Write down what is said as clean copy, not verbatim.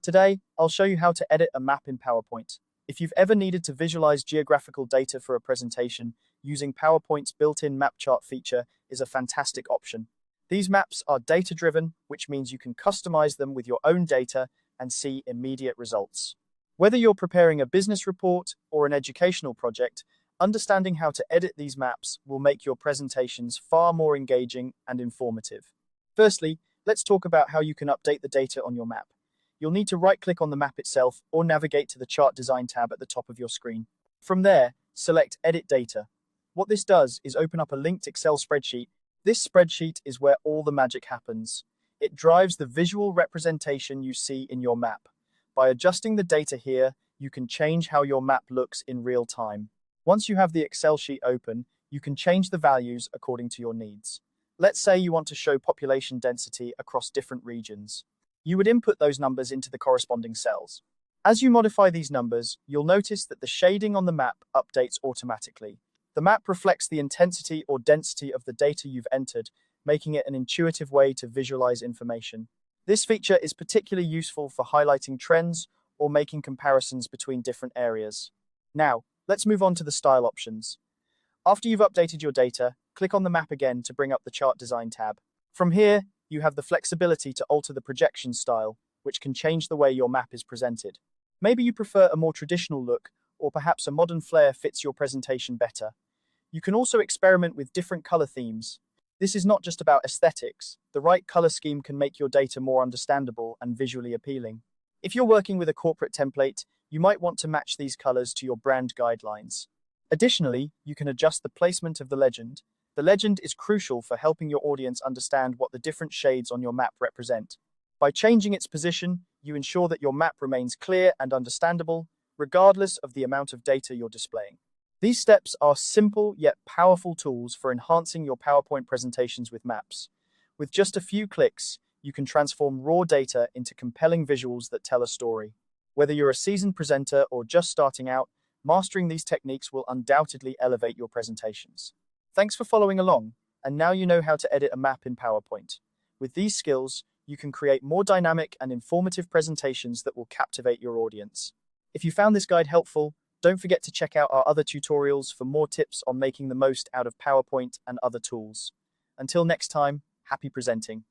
Today, I'll show you how to edit a map in PowerPoint. If you've ever needed to visualize geographical data for a presentation, using PowerPoint's built-in map chart feature is a fantastic option. These maps are data-driven, which means you can customize them with your own data and see immediate results. Whether you're preparing a business report or an educational project, understanding how to edit these maps will make your presentations far more engaging and informative. Firstly, let's talk about how you can update the data on your map. You'll need to right-click on the map itself or navigate to the Chart Design tab at the top of your screen. From there, select Edit Data. What this does is open up a linked Excel spreadsheet. This spreadsheet is where all the magic happens. It drives the visual representation you see in your map. By adjusting the data here, you can change how your map looks in real time. Once you have the Excel sheet open, you can change the values according to your needs. Let's say you want to show population density across different regions. You would input those numbers into the corresponding cells. As you modify these numbers, you'll notice that the shading on the map updates automatically. The map reflects the intensity or density of the data you've entered, making it an intuitive way to visualize information. This feature is particularly useful for highlighting trends or making comparisons between different areas. Now, let's move on to the style options. After you've updated your data, click on the map again to bring up the Chart Design tab. From here, you have the flexibility to alter the projection style, which can change the way your map is presented. Maybe you prefer a more traditional look, or perhaps a modern flair fits your presentation better. You can also experiment with different color themes. This is not just about aesthetics. The right color scheme can make your data more understandable and visually appealing. If you're working with a corporate template, you might want to match these colors to your brand guidelines. Additionally, you can adjust the placement of the legend. The legend is crucial for helping your audience understand what the different shades on your map represent. By changing its position, you ensure that your map remains clear and understandable, regardless of the amount of data you're displaying. These steps are simple yet powerful tools for enhancing your PowerPoint presentations with maps. With just a few clicks, you can transform raw data into compelling visuals that tell a story. Whether you're a seasoned presenter or just starting out, mastering these techniques will undoubtedly elevate your presentations. Thanks for following along, and now you know how to edit a map in PowerPoint. With these skills, you can create more dynamic and informative presentations that will captivate your audience. If you found this guide helpful, don't forget to check out our other tutorials for more tips on making the most out of PowerPoint and other tools. Until next time, happy presenting.